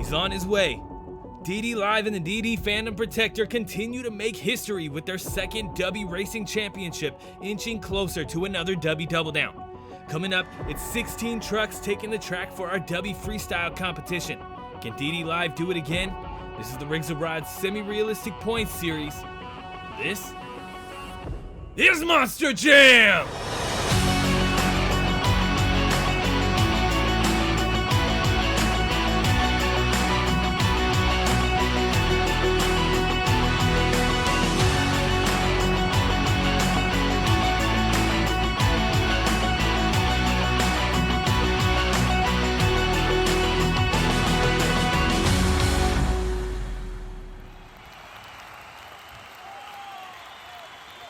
He's on his way. DD Live and the DD Fandom Protector continue to make history with their second Dubby Racing Championship, inching closer to another Dubby Double Down. Coming up, it's 16 trucks taking the track for our Dubby Freestyle competition. Can DD Live do it again? This is the Rings of Rod's semi-realistic points series. This is Monster Jam!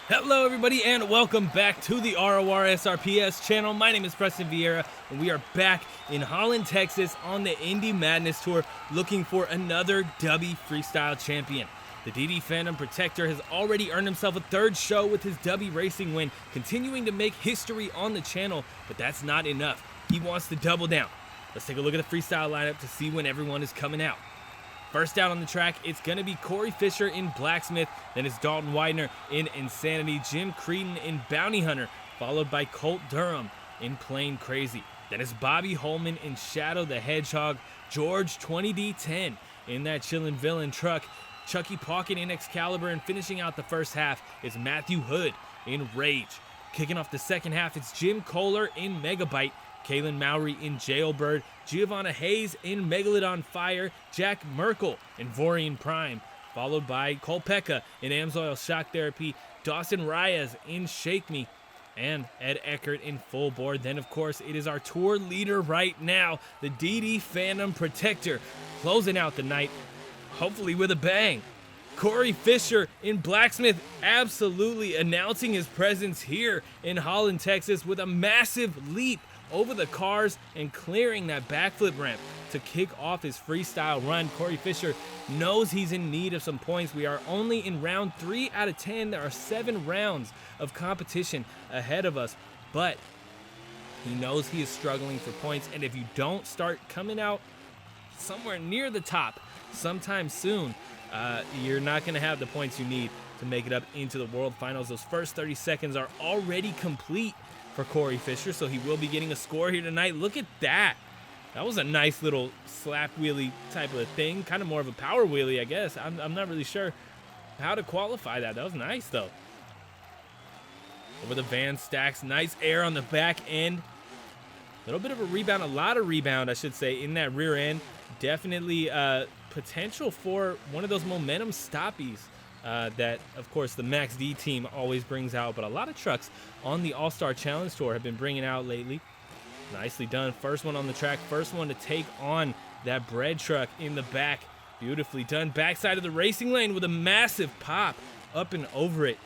Hello everybody and welcome back to the Rorsrps channel. My name is Preston Vieira and we are back in Holland, Texas on the Indy Madness tour looking for another Dubby Freestyle champion. The DD Fandom Protector has already earned himself a third show with his Dubby Racing win, continuing to make history on the channel, but that's not enough. He wants to double down. Let's take a look at the freestyle lineup to see when everyone is coming out. First out on the track, it's going to be Cory Fischer in Blacksmith, then it's Dalton Widener in Insanity, Jim Creten in Bounty Hunter, followed by Colt Durham in Plain Krazy. Then it's Bobby Holman in Shadow the Hedgehog, George 20D10 in that Chillin Villain truck, Chuckie Pauken in Excaliber, and finishing out the first half is Matthew Hood in Rage. Kicking off the second half, it's Jim Koehler in Megabyte, Kaylin Mowry in Jailbird, Giovanna Hayes in Megalodon Fire, Jack Merkle in Vorian Prime, followed by Pecka in Amsoil Shock Therapy, Dawson Rayas in Shake Me, and Ed Eckert in Full Board. Then, of course, it is our tour leader right now, the DD Fandom Protector, closing out the night, hopefully with a bang. Cory Fischer in Blacksmith absolutely announcing his presence here in Holland, Texas with a massive leap over the cars and clearing that backflip ramp to kick off his freestyle run. Cory Fischer knows he's in need of some points. We are only in round 3 out of 10. There are 7 rounds of competition ahead of us, but he knows he is struggling for points, and if you don't start coming out somewhere near the top sometime soon, you're not going to have the points you need to make it up into the World Finals. Those first 30 seconds are already complete for Cory Fischer, so he will be getting a score here tonight. Look at that. That was a nice little slap wheelie type of thing. Kind of more of a power wheelie, I guess. I'm not really sure how to qualify that. That was nice, though. Over the van stacks. Nice air on the back end. A little bit of a rebound. A lot of rebound, I should say, in that rear end. Definitely potential for one of those momentum stoppies that, of course, the Max D team always brings out, but a lot of trucks on the All-Star Challenge Tour have been bringing out lately. Nicely done. First one on the track, first one to take on that bread truck in the back. Beautifully done. Backside of the racing lane with a massive pop up and over it.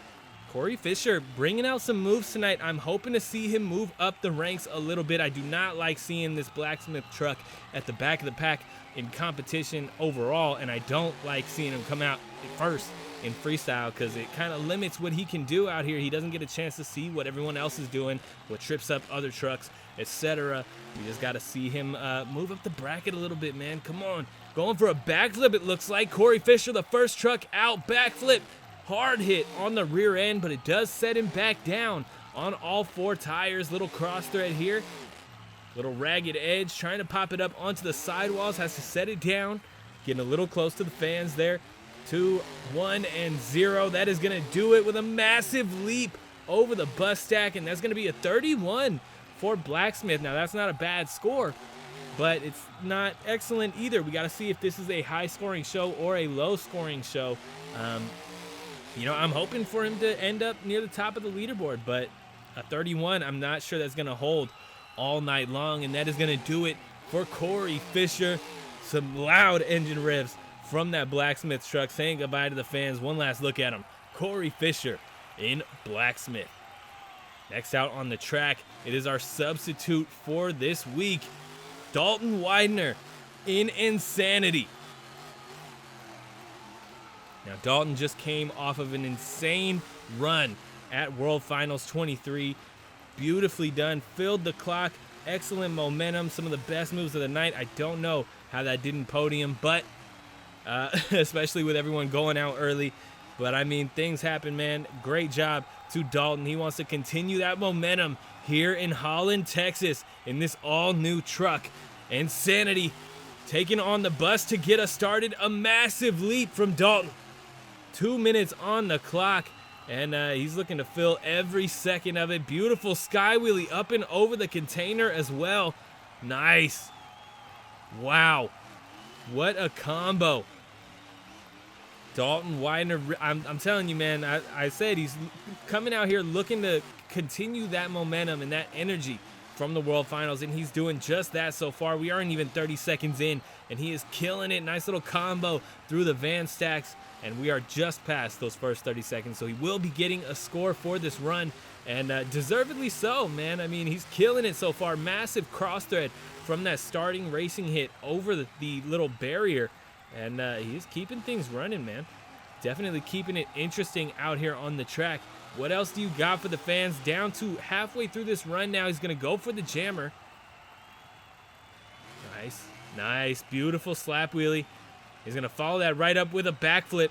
Cory Fischer bringing out some moves tonight. I'm hoping to see him move up the ranks a little bit. I do not like seeing this Blacksmith truck at the back of the pack in competition overall, and I don't like seeing him come out first in freestyle because it kind of limits what he can do out here. He doesn't get a chance to see what everyone else is doing, what trips up other trucks, etc. You just got to see him move up the bracket a little bit, man. Come on. Going for a backflip, it looks like. Cory Fischer, the first truck out, backflip. Hard hit on the rear end, but it does set him back down on all 4 tires. Little cross thread here. Little ragged edge, trying to pop it up onto the sidewalls. Has to set it down. Getting a little close to the fans there. 2, 1, and 0. That is going to do it with a massive leap over the bus stack, and that's going to be a 31 for Blacksmith. Now, that's not a bad score, but it's not excellent either. We got to see if this is a high-scoring show or a low-scoring show. I'm hoping for him to end up near the top of the leaderboard, but a 31, I'm not sure that's going to hold all night long, and that is going to do it for Cory Fischer. Some loud engine revs from that Blacksmith truck, saying goodbye to the fans. One last look at him. Cory Fischer in Blacksmith. Next out on the track, it is our substitute for this week, Dalton Widener in Insanity. Now, Dalton just came off of an insane run at World Finals 23. Beautifully done, filled the clock, excellent momentum, some of the best moves of the night. I don't know how that didn't podium, but especially with everyone going out early. But I mean, things happen, man. Great job to Dalton. He wants to continue that momentum here in Holland, Texas, in this all-new truck. Insanity taking on the bus to get us started. A massive leap from Dalton. 2 minutes on the clock, and he's looking to fill every second of it. Beautiful sky wheelie up and over the container as well. Nice. Wow. What a combo. Dalton Widener, I'm telling you, man, I said he's coming out here looking to continue that momentum and that energy from the World Finals, and he's doing just that so far. We aren't even 30 seconds in, and he is killing it. Nice little combo through the van stacks, and we are just past those first 30 seconds, so he will be getting a score for this run, and deservedly so, man. I mean, he's killing it so far. Massive cross thread from that starting racing hit over the little barrier. And he's keeping things running, man. Definitely keeping it interesting out here on the track. What else do you got for the fans? Down to halfway through this run now. He's going to go for the jammer. Nice. Nice. Beautiful slap wheelie. He's going to follow that right up with a backflip.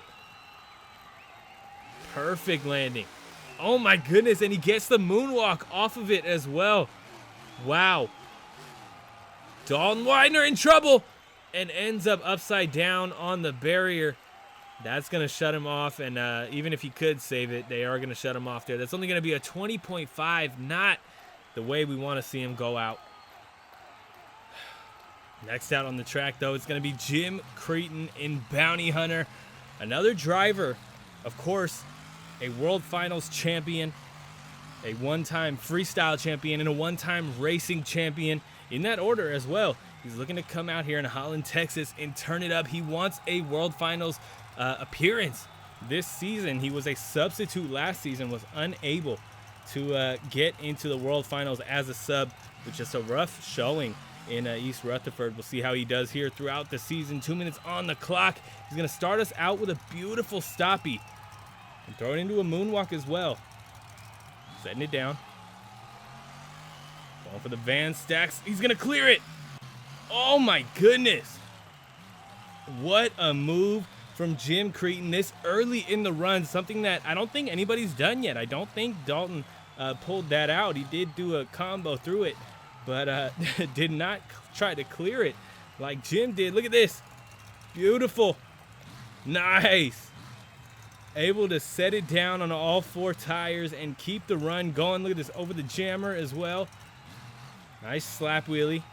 Perfect landing. Oh, my goodness. And he gets the moonwalk off of it as well. Wow. Dalton Widener in trouble. And ends up upside down on the barrier. That's going to shut him off, and even if he could save it, they are going to shut him off there. That's only going to be a 20.5, not the way we want to see him go out. Next out on the track, though, it's going to be Jim Creten in Bounty Hunter. Another driver, of course, a World Finals champion, a one-time freestyle champion, and a one-time racing champion in that order as well. He's looking to come out here in Holland, Texas, and turn it up. He wants a World Finals appearance this season. He was a substitute last season, was unable to get into the World Finals as a sub, with just a rough showing in East Rutherford. We'll see how he does here throughout the season. 2 minutes on the clock. He's going to start us out with a beautiful stoppie and throw it into a moonwalk as well. Setting it down. Going for the van stacks. He's going to clear it. Oh my goodness. What a move from Jim Creten this early in the run. Something that I don't think anybody's done yet. I don't think Dalton pulled that out. He did do a combo through it, but did not try to clear it like Jim did. Look at this. Beautiful. Nice. Able to set it down on all four tires and keep the run going. Look at this over the jammer as well. Nice slap wheelie.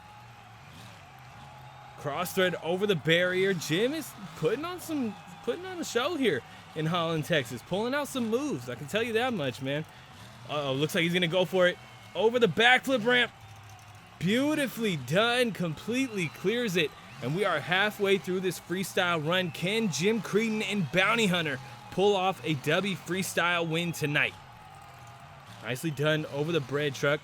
Cross thread over the barrier. Jim is putting on a show here in Holland, Texas. Pulling out some moves. I can tell you that much, man. Uh-oh, looks like he's going to go for it. Over the backflip ramp. Beautifully done. Completely clears it. And we are halfway through this freestyle run. Can Jim Creten and Bounty Hunter pull off a Dubby Freestyle win tonight? Nicely done over the bread truck.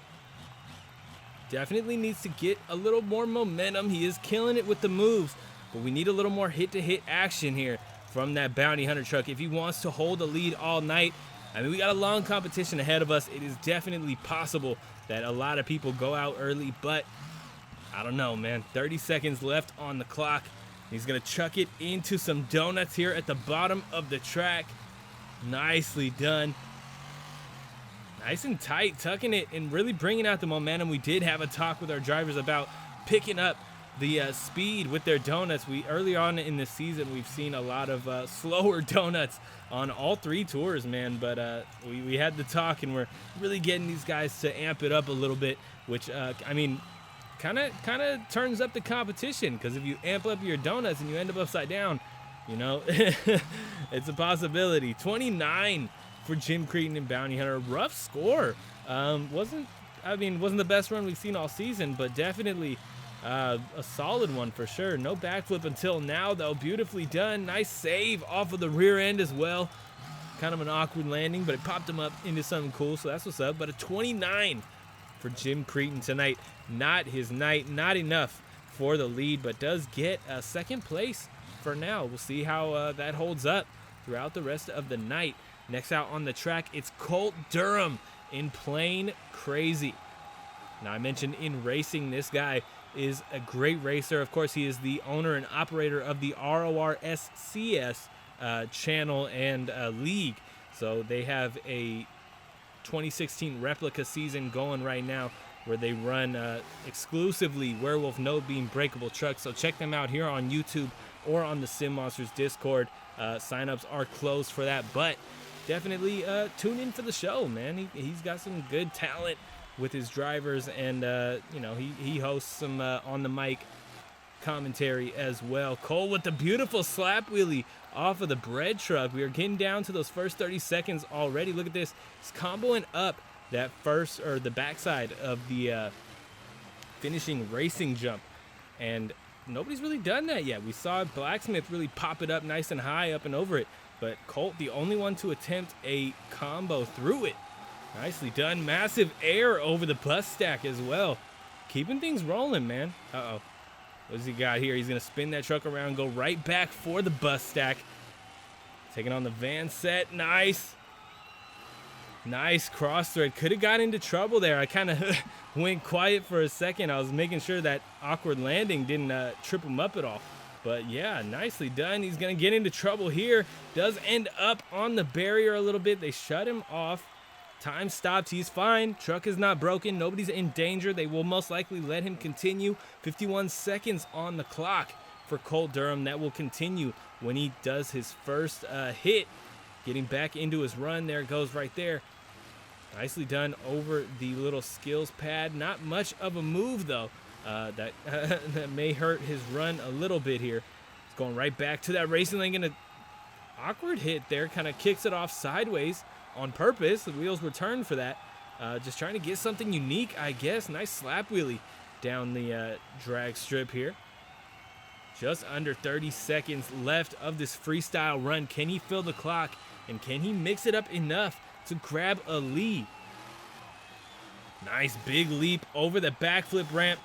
Definitely needs to get a little more momentum. He is killing it with the moves, but we need a little more hit-to-hit action here from that Bounty Hunter truck if he wants to hold the lead all night. I mean, we got a long competition ahead of us. It is definitely possible that a lot of people go out early, but I don't know, man. 30 seconds left on the clock. He's going to chuck it into some donuts here at the bottom of the track. Nicely done. Nice and tight, tucking it and really bringing out the momentum. We did have a talk with our drivers about picking up the speed with their donuts. Early on in the season, we've seen a lot of slower donuts on all three tours, man. But we had the talk, and we're really getting these guys to amp it up a little bit, which, I mean, kind of turns up the competition, because if you amp up your donuts and you end up upside down, you know, it's a possibility. 29 for Jim Creten and Bounty Hunter. Rough score. Wasn't the best run we've seen all season, but definitely a solid one for sure. No backflip until now, though. Beautifully done. Nice save off of the rear end as well. Kind of an awkward landing, but it popped him up into something cool, so that's what's up. But a 29 for Jim Creten tonight. Not his night. Not enough for the lead, but does get a second place for now. We'll see how that holds up throughout the rest of the night. Next out on the track, it's Colt Durham in Plain Krazy. Now, I mentioned in racing, this guy is a great racer. Of course, he is the owner and operator of the Rorsrps channel and league. So they have a 2016 replica season going right now where they run exclusively Werewolf No Beam breakable trucks. So check them out here on YouTube or on the Sim Monsters Discord. Signups are closed for that, but definitely tune in for the show, man. He's got some good talent with his drivers, and you know, he hosts some on the mic commentary as well. Cole with the beautiful slap wheelie off of the bread truck. We are getting down to those first 30 seconds already. Look at this. He's comboing up that first, or the backside of the finishing racing jump, and nobody's really done that yet. We saw Blacksmith really pop it up nice and high up and over it, but Colt the only one to attempt a combo through it. Nicely done. Massive air over the bus stack as well. Keeping things rolling, man. Uh-oh. What's he got here? He's going to spin that truck around, go right back for the bus stack. Taking on the van set. Nice. Nice cross thread. Could have got into trouble there. I kind of went quiet for a second. I was making sure that awkward landing didn't trip him up at all. But yeah, nicely done. He's going to get into trouble here. Does end up on the barrier a little bit. They shut him off. Time stopped. He's fine. Truck is not broken. Nobody's in danger. They will most likely let him continue. 51 seconds on the clock for Colt Durham. That will continue when he does his first hit. Getting back into his run. There it goes right there. Nicely done over the little skills pad. Not much of a move, though. That may hurt his run a little bit here. It's going right back to that racing lane. An awkward hit there. Kind of kicks it off sideways on purpose. The wheels were turned for that. Just trying to get something unique, I guess. Nice slap wheelie down the drag strip here. Just under 30 seconds left of this freestyle run. Can he fill the clock? And can he mix it up enough to grab a lead? Nice big leap over the backflip ramp.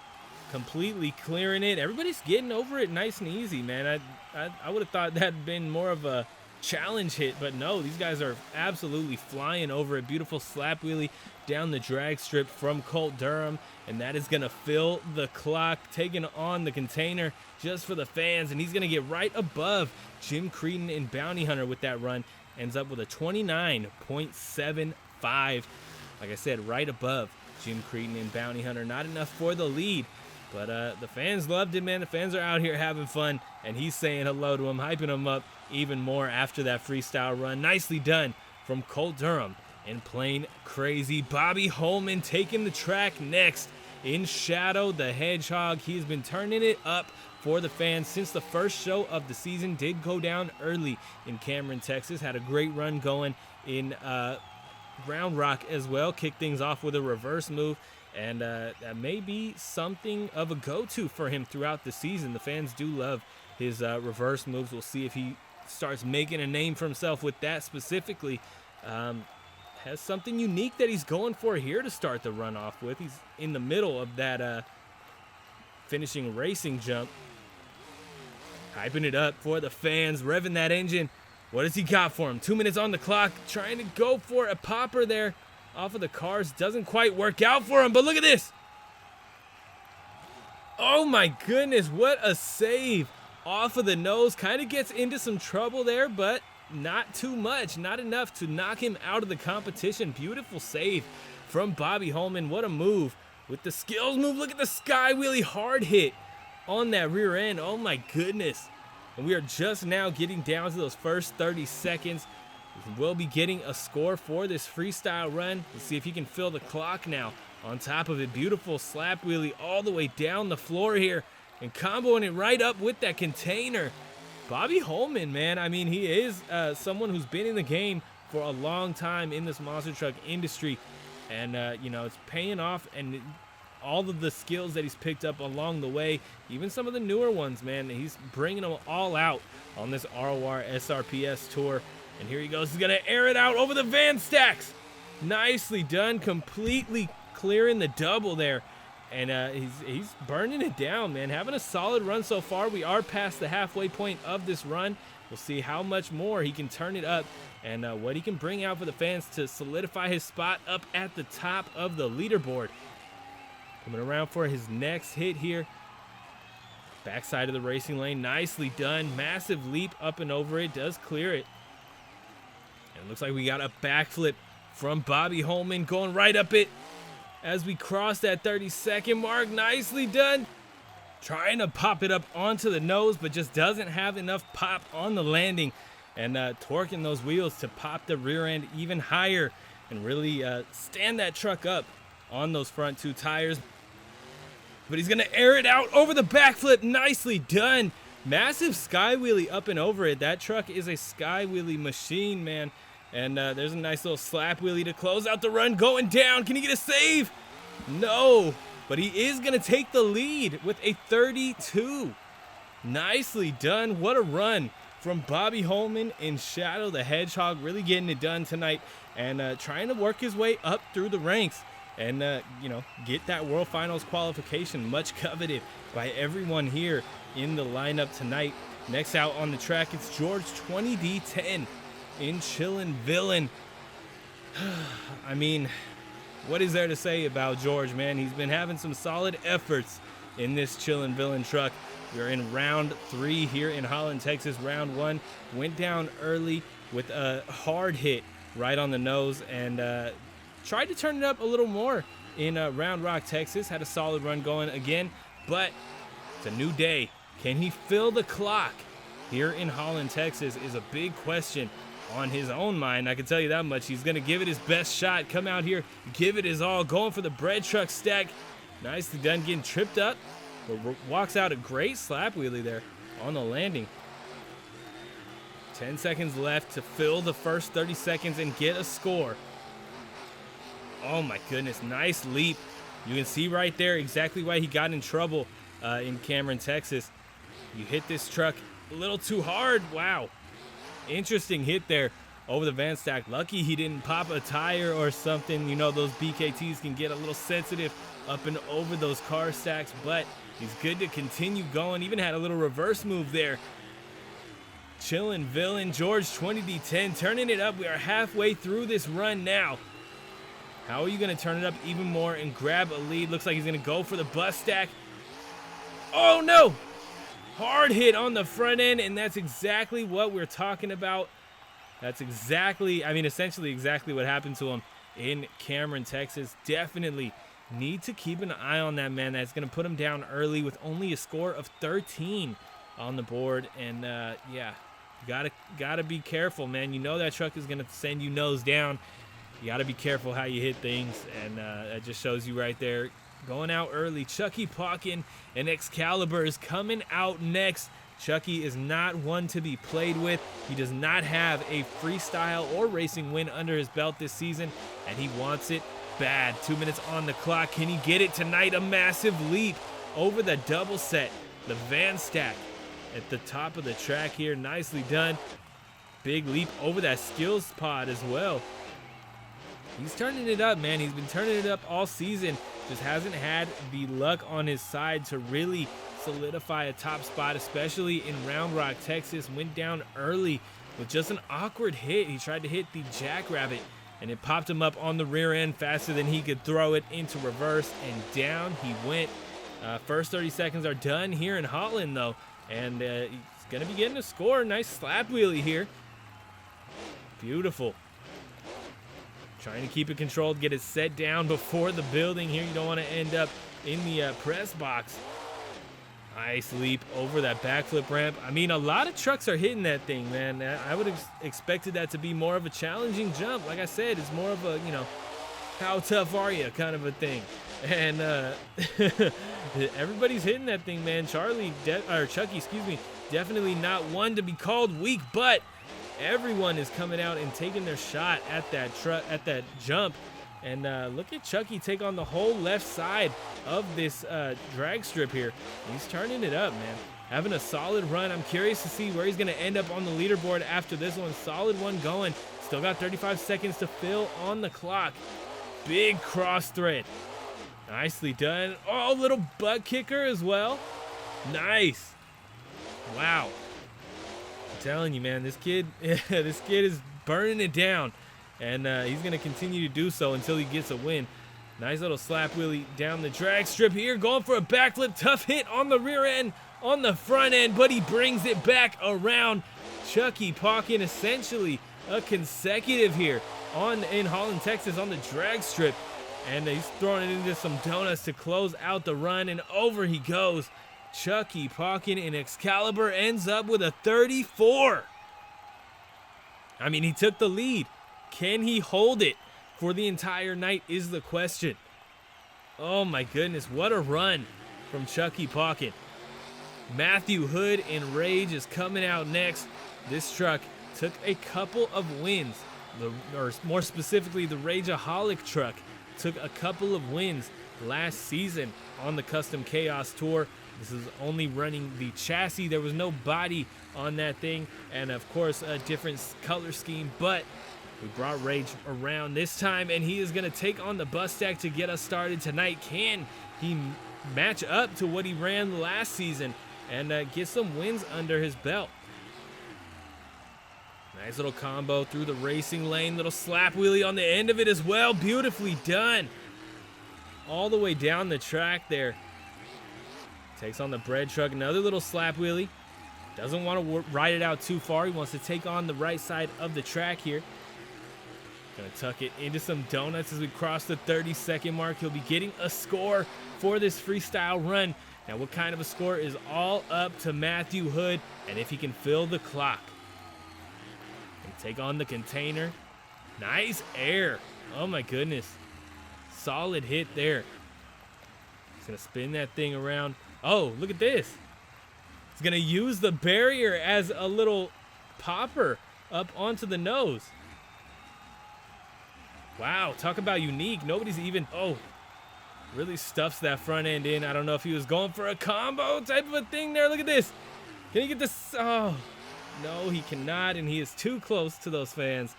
Completely clearing it. Everybody's getting over it nice and easy, man. I would have thought that had been more of a challenge hit, but no, these guys are absolutely flying over it. Beautiful slap wheelie down the drag strip from Colt Durham, and that is going to fill the clock, taking on the container just for the fans, and he's going to get right above Jim Creten and Bounty Hunter with that run. Ends up with a 29.75. Like I said, right above Jim Creten and Bounty Hunter. Not enough for the lead, but the fans loved it, man. The fans are out here having fun, and he's saying hello to him, hyping him up even more after that freestyle run. Nicely done from Colt Durham and playing Krazy. Bobby Holman taking the track next in Shadow the Hedgehog. He's been turning it up for the fans since the first show of the season. Did go down early in Cameron, Texas. Had a great run going in Round Rock as well. Kicked things off with a reverse move, and that may be something of a go-to for him throughout the season. The fans do love his reverse moves. We'll see if he starts making a name for himself with that specifically. Has something unique that he's going for here to start the run off with. He's in the middle of that finishing racing jump. Hyping it up for the fans, revving that engine. What has he got for him? 2 minutes on the clock, trying to go for a popper there off of the cars. Doesn't quite work out for him, but look at this. Oh my goodness, what a save off of the nose. Kind of gets into some trouble there, but not too much. Not enough to knock him out of the competition. Beautiful save from Bobby Holman. What a move with the skills move. Look at the sky wheelie hard hit on that rear end. Oh my goodness. And we are just now getting down to those first 30 seconds. We'll be getting a score for this freestyle run. Let's see if he can fill the clock now. On top of it, beautiful slap wheelie all the way down the floor here and comboing it right up with that container. Bobby Holman, man, I mean, he is someone who's been in the game for a long time in this monster truck industry. And, you know, it's paying off, and all of the skills that he's picked up along the way, even some of the newer ones, man, he's bringing them all out on this Rorsrps tour. And here he goes. He's going to air it out over the van stacks. Nicely done. Completely clearing the double there. And he's burning it down, man. Having a solid run so far. We are past the halfway point of this run. We'll see how much more he can turn it up and what he can bring out for the fans to solidify his spot up at the top of the leaderboard. Coming around for his next hit here. Backside of the racing lane, nicely done. Massive leap up and over it, does clear it. And it looks like we got a backflip from Bobby Holman going right up it as we cross that 30-second mark. Nicely done. Trying to pop it up onto the nose, but just doesn't have enough pop on the landing. And torquing those wheels to pop the rear end even higher and really stand that truck up on those front 2 tires. But he's going to air it out over the backflip. Nicely done. Massive sky wheelie up and over it. That truck is a sky wheelie machine, man. And there's a nice little slap wheelie to close out the run. Going down. Can he get a save? No. But he is going to take the lead with a 32. Nicely done. What a run from Bobby Holman in Shadow the Hedgehog. Really getting it done tonight and trying to work his way up through the ranks. And, you know, get that World Finals qualification, much coveted by everyone here in the lineup tonight. Next out on the track, it's George 20D10 in Chillin Villain. I mean, what is there to say about George, man? He's been having some solid efforts in this Chillin Villain truck. We're in round 3 here in Holland, Texas. Round 1 went down early with a hard hit right on the nose and tried to turn it up a little more in Round Rock, Texas. Had a solid run going again, but it's a new day. Can he fill the clock here in Holland, Texas is a big question on his own mind. I can tell you that much. He's going to give it his best shot. Come out here, give it his all. Going for the bread truck stack. Nicely done, getting tripped up. But walks out a great slap wheelie there on the landing. 10 seconds left to fill the first 30 seconds and get a score. Oh my goodness, nice leap. You can see right there exactly why he got in trouble in Cameron, Texas. You hit this truck a little too hard. Wow. Interesting hit there over the van stack. Lucky he didn't pop a tire or something. You know, those BKTs can get a little sensitive up and over those car stacks, but he's good to continue going. Even had a little reverse move there. Chillin Villain, George 20D10, turning it up. We are halfway through this run now. How are you going to turn it up even more and grab a lead? Looks like he's going to go for the bus stack. Oh, no. Hard hit on the front end, and that's exactly what we're talking about. That's exactly, I mean, essentially exactly what happened to him in Cameron, Texas. Definitely need to keep an eye on that, man. That's going to put him down early with only a score of 13 on the board. And, yeah, gotta be careful, man. You know that truck is going to send you nose down. You got to be careful how you hit things, and that just shows you right there. Going out early. Chuckie, Pauken, and Excaliber is coming out next. Chuckie is not one to be played with. He does not have a freestyle or racing win under his belt this season, and he wants it bad. 2 minutes on the clock. Can he get it tonight? A massive leap over the double set. The van stack at the top of the track here. Nicely done. Big leap over that skills pod as well. He's turning it up, man. He's been turning it up all season. Just hasn't had the luck on his side to really solidify a top spot, especially in Round Rock, Texas. Went down early with just an awkward hit. He tried to hit the jackrabbit, and it popped him up on the rear end faster than he could throw it into reverse, and down he went. First 30 seconds are done here in Holland, though, and he's going to be getting a score. Nice slap wheelie here. Beautiful. Trying to keep it controlled, get it set down before the building here. You don't want to end up in the press box. Nice leap over that backflip ramp. I mean, a lot of trucks are hitting that thing, man. I would have expected that to be more of a challenging jump. Like I said, it's more of a, you know, how tough are you kind of a thing. And everybody's hitting that thing, man. Chuckie, excuse me, definitely not one to be called weak, but everyone is coming out and taking their shot at that jump. And look at Chuckie take on the whole left side of this drag strip here. He's turning it up, man. Having a solid run. I'm curious to see where he's going to end up on the leaderboard after this one. Solid one going. Still got 35 seconds to fill on the clock. Big cross thread. Nicely done. Oh, little butt kicker as well. Nice. Wow. Telling you, man, this kid is burning it down, and he's going to continue to do so until he gets a win. Nice little slap wheelie down the drag strip here. Going for a backflip. Tough hit on the rear end, on the front end, but he brings it back around. Chuckie Pauken essentially a consecutive here in Holland, Texas on the drag strip. And he's throwing it into some donuts to close out the run, and over he goes. Chuckie Pauken in Excaliber ends up with a 34. I mean, he took the lead. Can he hold it for the entire night is the question. Oh my goodness, what a run from Chuckie Pauken. Matthew Hood in Rage is coming out next. This truck took a couple of wins, or more specifically, the Rageaholic truck took a couple of wins last season on the Custom Chaos Tour. This is only running the chassis. There was no body on that thing, and of course a different color scheme, but we brought Rage around this time, and he is going to take on the bus stack to get us started tonight. Can he match up to what he ran last season and get some wins under his belt? Nice little combo through the racing lane. Little slap wheelie on the end of it as well. Beautifully done. All the way down the track there. Takes on the bread truck. Another little slap wheelie. Doesn't want to ride it out too far. He wants to take on the right side of the track here. Gonna tuck it into some donuts as we cross the 30-second mark. He'll be getting a score for this freestyle run. Now, what kind of a score is all up to Matthew Hood, and if he can fill the clock. And take on the container. Nice air. Oh my goodness. Solid hit there. He's gonna spin that thing around. Oh, look at this. He's gonna use the barrier as a little popper up onto the nose. Wow, talk about unique. Nobody's even, really stuffs that front end in. I don't know if he was going for a combo type of a thing there. Look at this. Can he get this? Oh, no, he cannot, and he is too close to those fans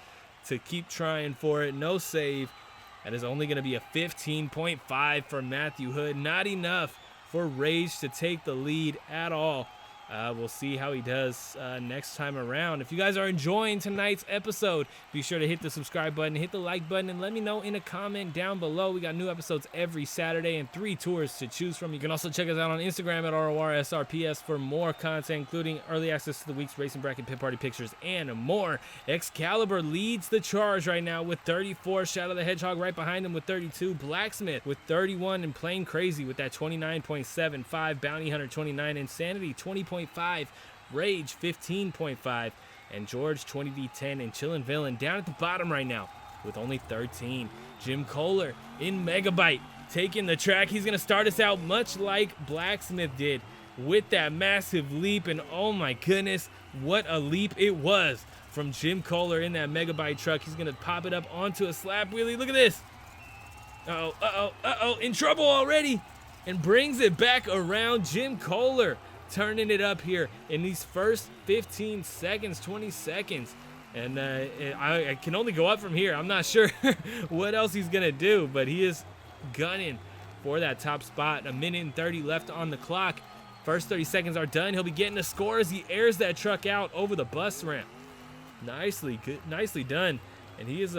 to keep trying for it. No save. That is only going to be a 15.5 for Matthew Hood. Not enough for Rage to take the lead at all. We'll see how he does next time around. If you guys are enjoying tonight's episode, be sure to hit the subscribe button, hit the like button, and let me know in a comment down below. We got new episodes every Saturday and 3 tours to choose from. You can also check us out on Instagram at Rorsrps for more content, including early access to the week's racing bracket, pit party pictures, and more. Excaliber leads the charge right now with 34. Shadow the Hedgehog right behind him with 32. Blacksmith with 31, and Plain Krazy with that 29.75. Bounty Hunter 29. Insanity 20.5. Rage 15.5, and George 20D10, and Chillin Villain down at the bottom right now with only 13. Jim Koehler in Megabyte taking the track. He's gonna start us out much like Blacksmith did with that massive leap, and oh my goodness, what a leap it was from Jim Koehler in that Megabyte truck. He's gonna pop it up onto a slap wheelie. Look at this. In trouble already, and brings it back around. Jim Koehler turning it up here in these first 15 seconds, 20 seconds. And I can only go up from here. I'm not sure what else he's going to do, but he is gunning for that top spot. 1:30 left on the clock. First 30 seconds are done. He'll be getting a score as he airs that truck out over the bus ramp. Nicely done. And he's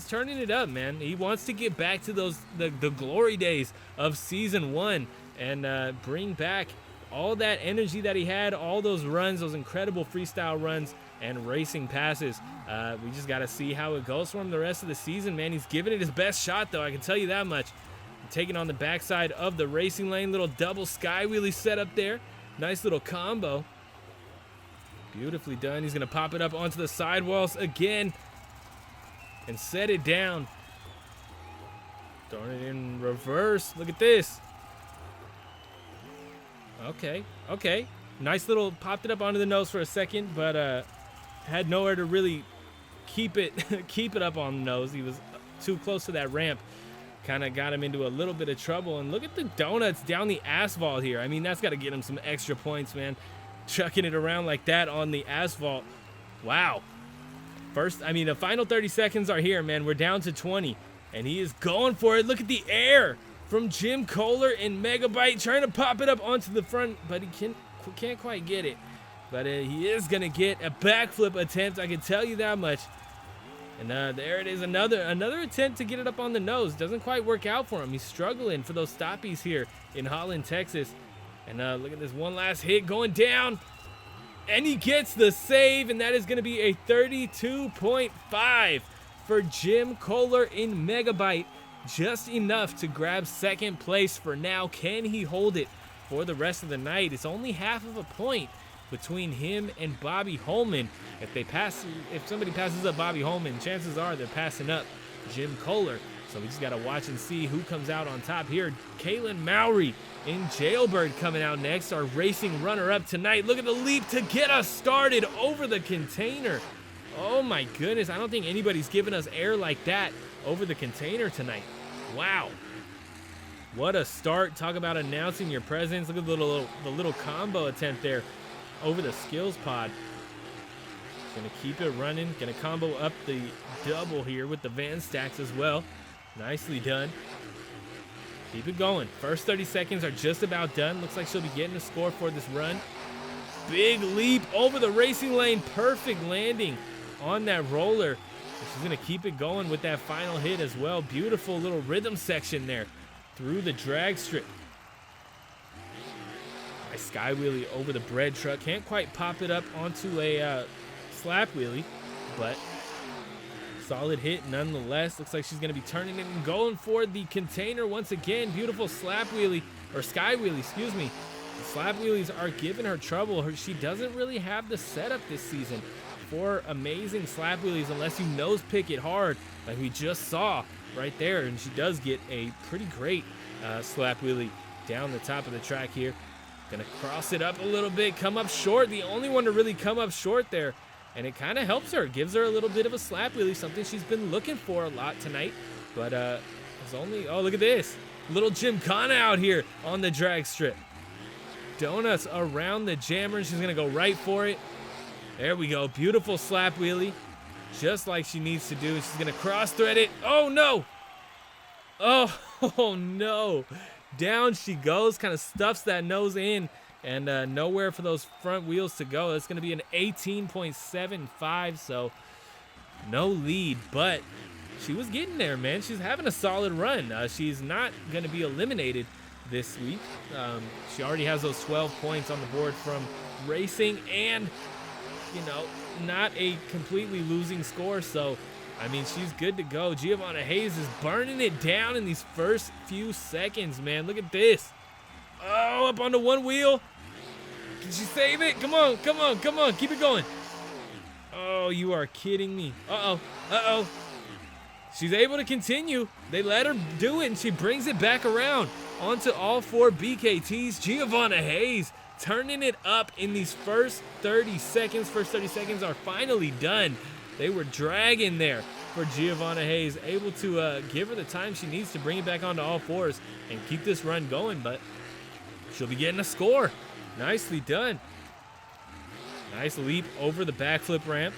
turning it up, man. He wants to get back to the glory days of season 1 and bring back all that energy that he had, all those runs, those incredible freestyle runs and racing passes. We just got to see how it goes for him the rest of the season, man. He's giving it his best shot, though. I can tell you that much. Taking on the backside of the racing lane. Little double sky wheelie set up there. Nice little combo. Beautifully done. He's going to pop it up onto the sidewalls again and set it down. Throwing it in reverse. Look at this. Okay. Nice little, popped it up onto the nose for a second, but had nowhere to really keep it up on the nose. He was too close to that ramp. Kind of got him into a little bit of trouble. And look at the donuts down the asphalt here. I mean, that's got to get him some extra points, man. Chucking it around like that on the asphalt. Wow. The final 30 seconds are here, man. We're down to 20, and he is going for it. Look at the air from Jim Koehler in Megabyte, trying to pop it up onto the front, but he can't quite get it. But he is going to get a backflip attempt, I can tell you that much. And there it is, another attempt to get it up on the nose. Doesn't quite work out for him. He's struggling for those stoppies here in Holland, Texas. And look at this one last hit going down. And he gets the save, and that is going to be a 32.5 for Jim Koehler in Megabyte. Just enough to grab second place for now. Can he hold it for the rest of the night? It's only half of a point between him and Bobby Holman. If somebody passes up Bobby Holman, chances are they're passing up Jim Koehler. So we just got to watch and see who comes out on top here. Kaylin Mowry in Jailbird coming out next, our racing runner-up tonight. Look at the leap to get us started over the container. Oh my goodness, I don't think anybody's given us air like that over the container tonight. Wow. What a start. Talk about announcing your presence. Look at the little combo attempt there over the skills pod. Gonna keep it running. Gonna combo up the double here with the van stacks as well. Nicely done. Keep it going. First 30 seconds are just about done. Looks like she'll be getting a score for this run. Big leap over the racing lane. Perfect landing on that roller. She's gonna keep it going with that final hit as well. Beautiful little rhythm section there through the drag strip. Nice sky wheelie over the bread truck. Can't quite pop it up onto a slap wheelie, but solid hit nonetheless. Looks like she's going to be turning it and going for the container once again. Beautiful slap wheelie, or sky wheelie, excuse me. The slap wheelies are giving her trouble. She doesn't really have the setup this season for amazing slap wheelies unless you nose pick it hard like we just saw right there. And she does get a pretty great slap wheelie down the top of the track here. Gonna cross it up a little bit, come up short. The only one to really come up short there. And it kind of helps her, gives her a little bit of a slap wheelie, something she's been looking for a lot tonight. But it's only, oh, look at this. Little Gymkhana out here on the drag strip. Donuts around the jammer. She's going to go right for it. There we go. Beautiful slap wheelie, just like she needs to do. She's going to cross thread it. Oh, no. Oh, no. Down she goes, kind of stuffs that nose in. And nowhere for those front wheels to go. It's going to be an 18.75, so no lead. But she was getting there, man. She's having a solid run. She's not going to be eliminated this week. She already has those 12 points on the board from racing and, you know, not a completely losing score. So, I mean, she's good to go. Giovanna Hayes is burning it down in these first few seconds, man. Look at this. Oh, up onto one wheel. Can she save it? Come on, come on, come on. Keep it going. Oh, you are kidding me. Uh-oh, uh-oh. She's able to continue. They let her do it, and she brings it back around onto all four BKTs. Giovanna Hayes turning it up in these first 30 seconds. First 30 seconds are finally done. They were dragging there for Giovanna Hayes, able to give her the time she needs to bring it back onto all fours and keep this run going, but she'll be getting a score. Nicely done. Nice leap over the backflip ramp.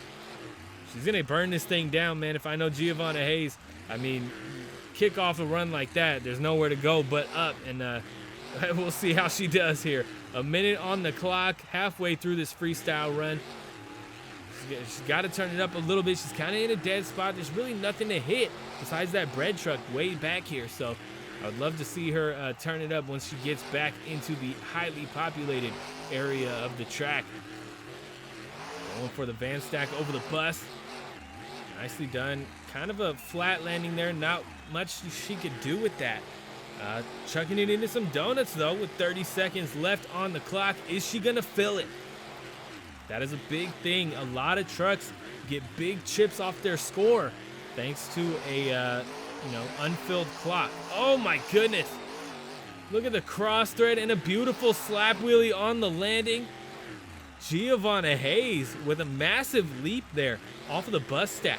She's going to burn this thing down, man. If I know Giovanna Hayes, I mean, kick off a run like that, there's nowhere to go but up, and we'll see how she does here. A minute on the clock, halfway through this freestyle run. She's got to turn it up a little bit. She's kind of in a dead spot. There's really nothing to hit besides that bread truck way back here. So I would love to see her turn it up once she gets back into the highly populated area of the track. Going for the van stack over the bus. Nicely done. Kind of a flat landing there. Not much she could do with that. Chucking it into some donuts, though, with 30 seconds left on the clock. Is she going to fill it? That is a big thing. A lot of trucks get big chips off their score thanks to a unfilled clock. Oh my goodness. Look at the cross thread and a beautiful slap wheelie on the landing. Giovanna Hayes with a massive leap there off of the bus stack.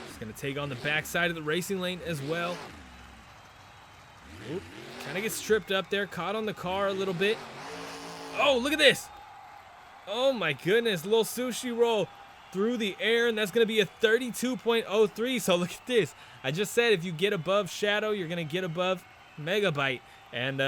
She's going to take on the backside of the racing lane as well. Kind of gets tripped up there, caught on the car a little bit. Oh, look at this. Oh my goodness, little sushi roll through the air, and that's going to be a 32.03. So look at this. I just said if you get above Shadow, you're going to get above Megabyte. And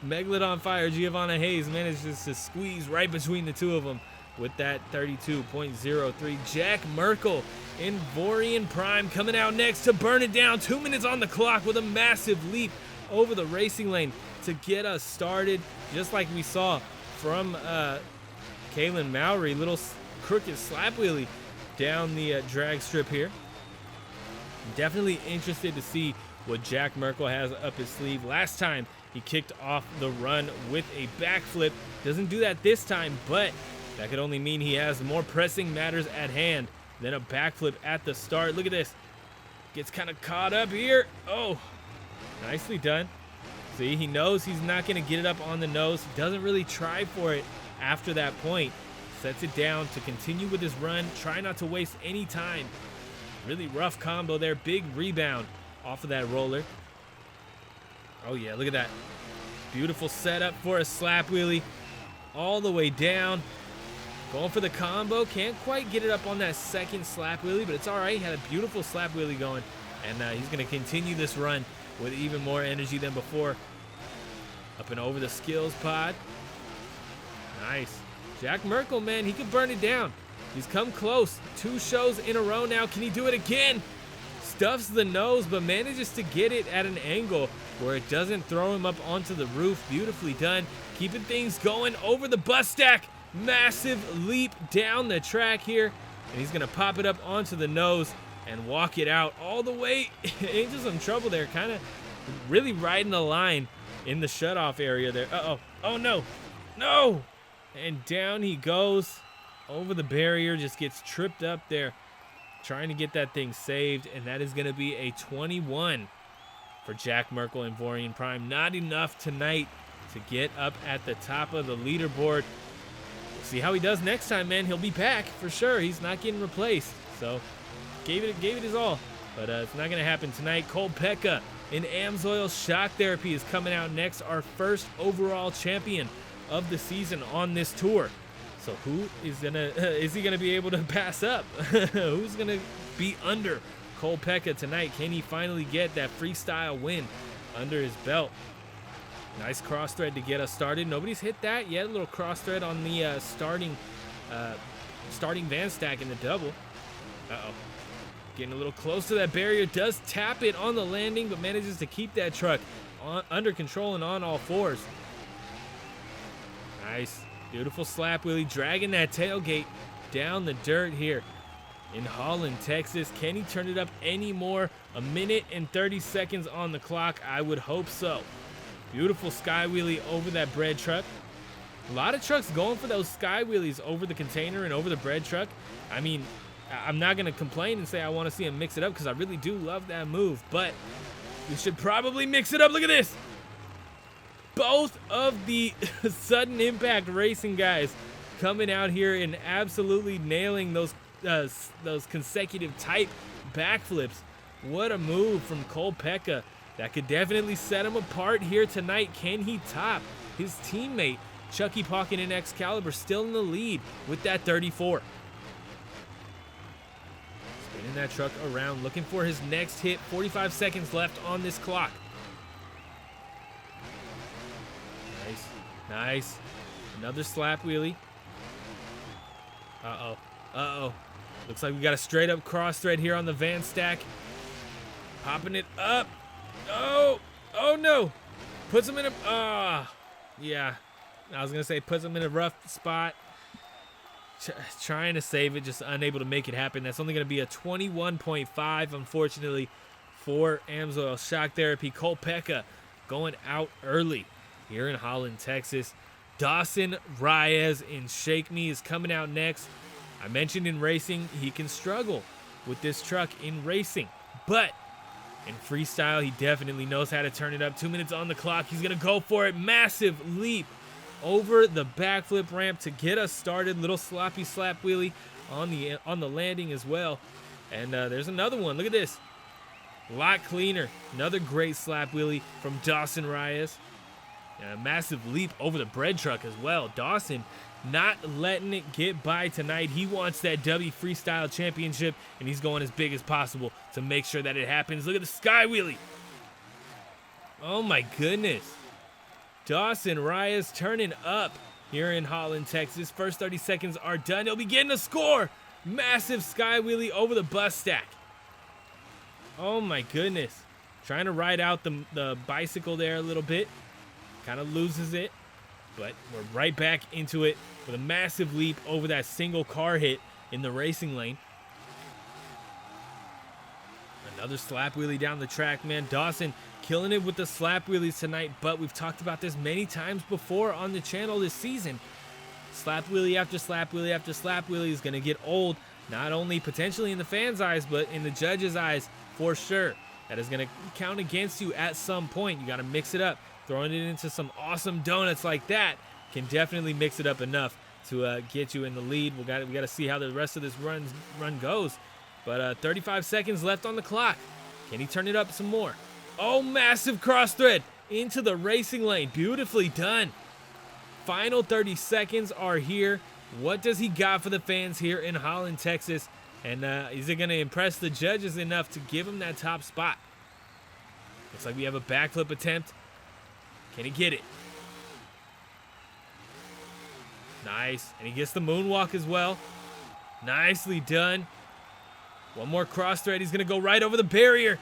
Megalodon Fire, Giovanna Hayes, man, it's just a squeeze right between the two of them with that 32.03. Jack Merkle in Vorian Prime coming out next to burn it down. 2 minutes on the clock with a massive leap over the racing lane to get us started, just like we saw from Kalen Mowry. Little crooked slap wheelie down the drag strip here. Definitely interested to see what Jack Merkle has up his sleeve. Last time he kicked off the run with a backflip. Doesn't do that this time, but that could only mean he has more pressing matters at hand than a backflip at the start. Look at this. Gets kind of caught up here. Oh, nicely done. See, he knows he's not going to get it up on the nose. He doesn't really try for it after that point. Sets it down to continue with his run. Try not to waste any time. Really rough combo there. Big rebound off of that roller. Oh yeah, look at that. Beautiful setup for a slap wheelie. All the way down. Going for the combo. Can't quite get it up on that second slap wheelie, but it's all right. Had a beautiful slap wheelie going. And he's going to continue this run with even more energy than before. Up and over the skills pod. Nice. Jack Merkle, man, he could burn it down. He's come close. 2 shows in a row now. Can he do it again? Stuffs the nose, but manages to get it at an angle where it doesn't throw him up onto the roof. Beautifully done. Keeping things going over the bus stack. Massive leap down the track here. And he's going to pop it up onto the nose and walk it out all the way into some trouble there. Kind of really riding the line in the shutoff area there. Uh-oh. Oh, no. No. And down he goes. Over the barrier, just gets tripped up there, trying to get that thing saved, and that is going to be a 21 for Jack Merkle and Vorian Prime. Not enough tonight to get up at the top of the leaderboard. We'll see how he does next time, man. He'll be back for sure. He's not getting replaced, so gave it his all, but it's not going to happen tonight. Pecka in Amsoil Shock Therapy is coming out next, our first overall champion of the season on this tour. So who is he gonna be able to pass up? Who's gonna be under Pecka tonight? Can he finally get that freestyle win under his belt? Nice cross thread to get us started. Nobody's hit that yet. A little cross thread on the starting van stack in the double. Uh-oh. Getting a little close to that barrier. Does tap it on the landing, but manages to keep that truck under control and on all fours. Nice. Beautiful slap wheelie, dragging that tailgate down the dirt here in Holland, Texas. Can he turn it up any more? 1 minute and 30 seconds on the clock. I would hope so. Beautiful sky wheelie over that bread truck. A lot of trucks going for those sky wheelies over the container and over the bread truck. I mean, I'm not going to complain and say I want to see him mix it up because I really do love that move, but we should probably mix it up. Look at this. Both of the sudden impact racing guys coming out here and absolutely nailing those consecutive type backflips. What a move from Pecka. That could definitely set him apart here tonight. Can he top his teammate Chuckie, Pauken, and Excaliber still in the lead with that 34? Spinning that truck around, looking for his next hit. 45 seconds left on this clock. Nice. Another slap wheelie. Uh-oh. Uh-oh. Looks like we got a straight up cross thread here on the van stack. Popping it up. Oh. Oh, no. Puts him in a... yeah. I was going to say puts him in a rough spot. Trying to save it, just unable to make it happen. That's only going to be a 21.5, unfortunately, for Amsoil Shock Therapy. Pecka going out early here in Holland, Texas. Dawson Rayas in Shake Me is coming out next. I mentioned in racing, he can struggle with this truck in racing, but in freestyle, he definitely knows how to turn it up. 2 minutes on the clock. He's going to go for it. Massive leap over the backflip ramp to get us started. Little sloppy slap wheelie on the landing as well. And there's another one. Look at this. A lot cleaner. Another great slap wheelie from Dawson Rayas. And a massive leap over the bread truck as well. Dawson not letting it get by tonight. He wants that Dubby Freestyle Championship, and he's going as big as possible to make sure that it happens. Look at the sky wheelie. Oh my goodness. Dawson Rayas turning up here in Holland, Texas. First 30 seconds are done. He'll be getting a score. Massive sky wheelie over the bus stack. Oh my goodness. Trying to ride out the bicycle there a little bit. Kind of loses it. But we're right back into it with a massive leap over that single car hit in the racing lane. Another slap wheelie down the track, man. Dawson killing it with the slap wheelies tonight, but we've talked about this many times before on the channel this season. Slap wheelie after slap wheelie after slap wheelie is going to get old, not only potentially in the fans' eyes, but in the judges' eyes for sure. That is going to count against you at some point. You got to mix it up. Throwing it into some awesome donuts like that can definitely mix it up enough to get you in the lead. We got to see how the rest of this run goes. But 35 seconds left on the clock. Can he turn it up some more? Oh, massive cross thread into the racing lane. Beautifully done. Final 30 seconds are here. What does he got for the fans here in Holland, Texas? And is it going to impress the judges enough to give him that top spot? Looks like we have a backflip attempt. Can he get it? Nice. And he gets the moonwalk as well. Nicely done. One more cross thread. He's going to go right over the barrier.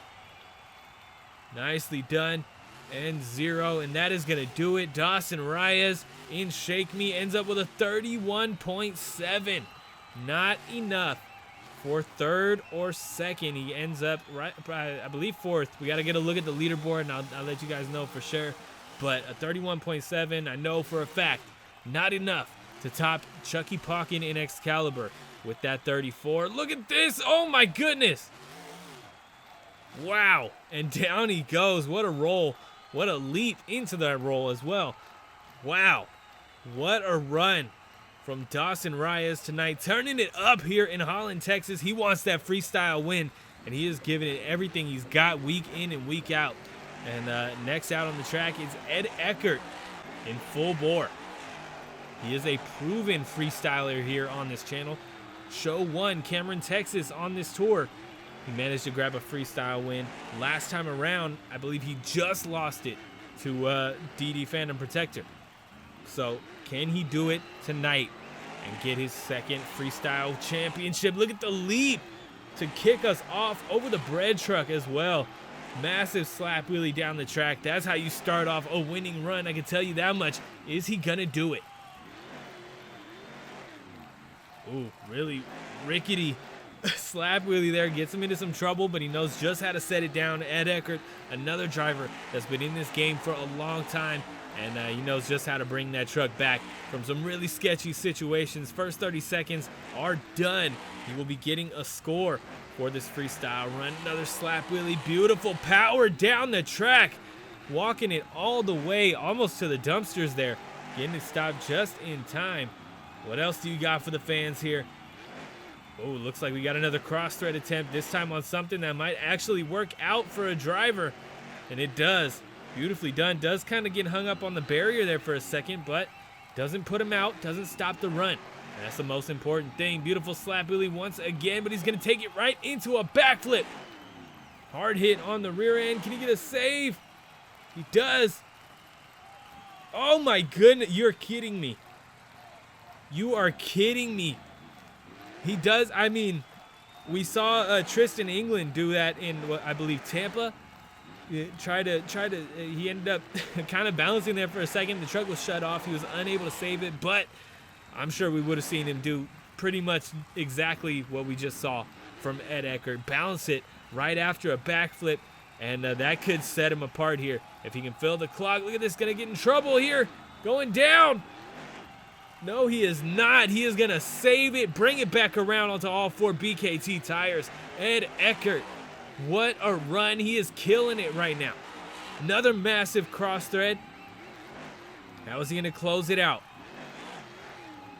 Nicely done. And 0. And that is going to do it. Dawson Rayas in Shake Me ends up with a 31.7. Not enough for third or second. He ends up, right, I believe, fourth. We got to get a look at the leaderboard, and I'll let you guys know for sure. But a 31.7, I know for a fact, not enough to top Chuckie Pauken in Excaliber with that 34. Look at this. Oh, my goodness. Wow. And down he goes. What a roll. What a leap into that roll as well. Wow. What a run from Dawson Rayas tonight. Turning it up here in Holland, Texas. He wants that freestyle win, and he is giving it everything he's got week in and week out. And next out on the track is Ed Eckert in full bore. He is a proven freestyler here on this channel. Show 1, Cameron, Texas on this tour. He managed to grab a freestyle win. Last time around, I believe he just lost it to DD Fandom Protector. So can he do it tonight and get his second freestyle championship? Look at the leap to kick us off over the bread truck as well. Massive slap wheelie down the track. That's how you start off a winning run. I can tell you that much. Is he gonna do it? Ooh, really rickety slap wheelie there. Gets him into some trouble, but he knows just how to set it down. Ed Eckert, another driver that's been in this game for a long time, and he knows just how to bring that truck back from some really sketchy situations. First 30 seconds are done. He will be getting a score for this freestyle run. Another slap wheelie. Beautiful power down the track. Walking it all the way, almost to the dumpsters there. Getting it stopped just in time. What else do you got for the fans here? Oh, looks like we got another cross thread attempt, this time on something that might actually work out for a driver. And it does. Beautifully done. Does kind of get hung up on the barrier there for a second, but doesn't put him out, doesn't stop the run. And that's the most important thing. Beautiful slap wheelie once again, but he's going to take it right into a backflip. Hard hit on the rear end. Can he get a save? He does. Oh my goodness. You're kidding me. You are kidding me. He does. I mean, we saw Tristan England do that in, what, I believe, Tampa. He ended up kind of balancing there for a second. The truck was shut off. He was unable to save it, but I'm sure we would have seen him do pretty much exactly what we just saw from Ed Eckert. Balance it right after a backflip, and that could set him apart here. If he can fill the clock. Look at this, gonna get in trouble here. Going down. No, he is not. He is going to save it, bring it back around onto all 4 BKT tires. Ed Eckert, what a run. He is killing it right now. Another massive cross thread. How is he going to close it out?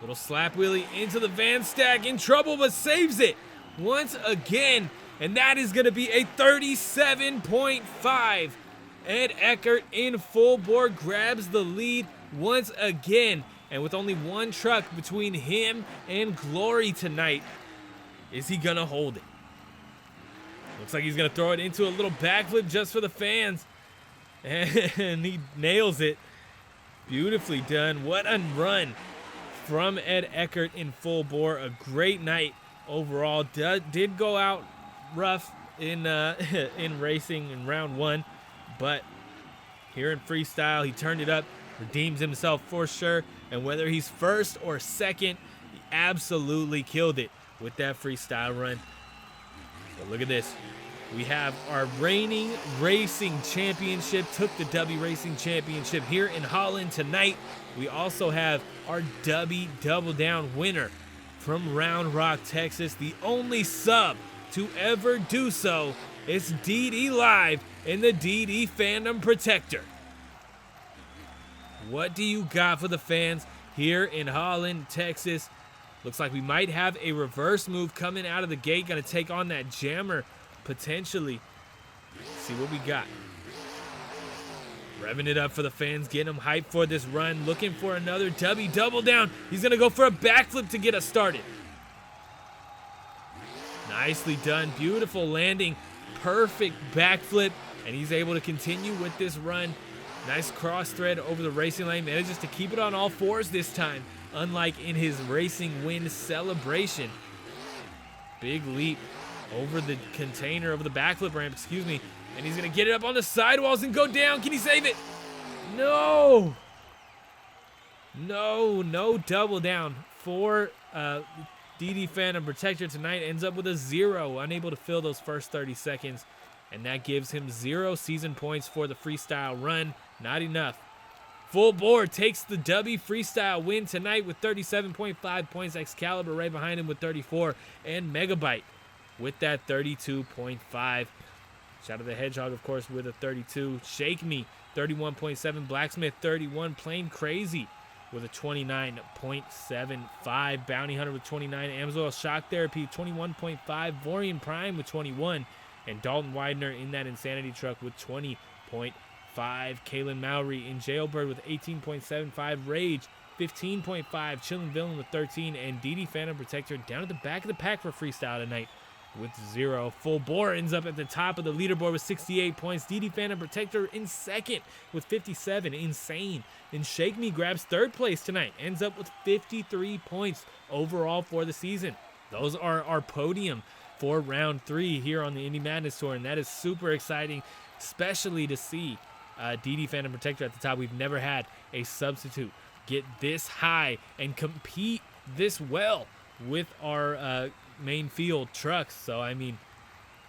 Little slap wheelie into the van stack. In trouble, but saves it once again. And that is going to be a 37.5. Ed Eckert in full bore grabs the lead once again. And with only one truck between him and Glory tonight, is he gonna hold it? Looks like he's gonna throw it into a little backflip just for the fans. And he nails it. Beautifully done. What a run from Ed Eckert in full bore. A great night overall. Did go out rough in in racing in round 1, but here in freestyle he turned it up, redeems himself for sure, and whether he's first or second, he absolutely killed it with that freestyle run. So look at this. We have our reigning racing championship, took the Dubby Racing Championship here in Holland tonight. We also have our Dubby Double Down winner from Round Rock, Texas, the only sub to ever do so. It's DD Live in the DD Fandom Protector. What do you got for the fans here in Holland, Texas? Looks like we might have a reverse move coming out of the gate. Gonna take on that jammer potentially. Let's see what we got. Revving it up for the fans, getting them hyped for this run. Looking for another Dubby double down. He's gonna go for a backflip to get us started. Nicely done, beautiful landing, perfect backflip, and he's able to continue with this run. Nice cross thread over the racing lane, manages to keep it on all fours this time, unlike in his racing win celebration. Big leap over the container, over the backflip ramp, excuse me, and he's gonna get it up on the sidewalls and go down. Can he save it? No! No double down for DD Phantom Protector tonight. Ends up with a 0, unable to fill those first 30 seconds, and that gives him 0 season points for the freestyle run. Not enough. Full board takes the Dubby Freestyle win tonight with 37.5 points. Excaliber right behind him with 34, and Megabyte with that 32.5. Shout out to the Hedgehog, of course, with a 32. Shake Me, 31.7. Blacksmith, 31. Plain Krazy with a 29.75. Bounty Hunter with 29. Amsoil Shock Therapy, 21.5. Vorian Prime with 21. And Dalton Widener in that Insanity Truck with 20.5. Kalen Mowry in Jailbird with 18.75. Rage, 15.5. Chillin Villain with 13. And DD Phantom Protector down at the back of the pack for freestyle tonight with 0. Full Bore ends up at the top of the leaderboard with 68 points. DD Phantom Protector in second with 57. Insane. And Shake Me grabs third place tonight. Ends up with 53 points overall for the season. Those are our podium for round 3 here on the Indy Madness Tour, and that is super exciting, especially to see DD Phantom Protector at the top. We've never had a substitute get this high and compete this well with our main field trucks. So, I mean,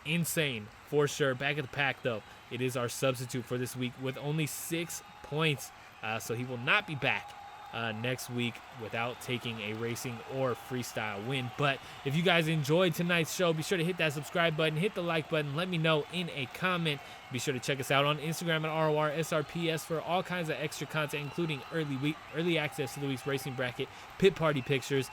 insane for sure. Back at the pack, though, it is our substitute for this week with only 6 points. So he will not be back next week without taking a racing or freestyle win. But if you guys enjoyed tonight's show, be sure to hit that subscribe button, hit the like button, let me know in a comment. Be sure to check us out on Instagram at Rorsrps for all kinds of extra content, including early access to the week's racing bracket, pit party pictures,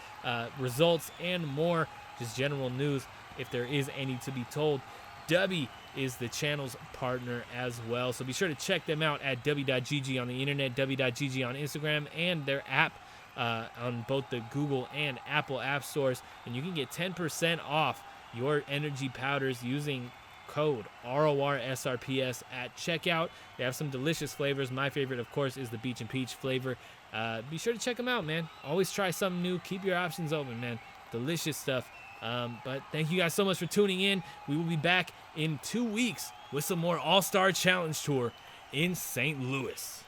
results, and more. Just general news, if there is any to be told. Dubby is the channel's partner as well, so be sure to check them out at dubby.gg on the internet, dubby.gg on Instagram, and their app on both the Google and Apple app stores. And you can get 10% off your energy powders using code RORSRPS at checkout. They have some delicious flavors. My favorite, of course, is the Beach and Peach flavor. Be sure to check them out, man. Always try something new. Keep your options open, man. Delicious stuff. But thank you guys so much for tuning in. We will be back in 2 weeks with some more All-Star Challenge Tour in St. Louis.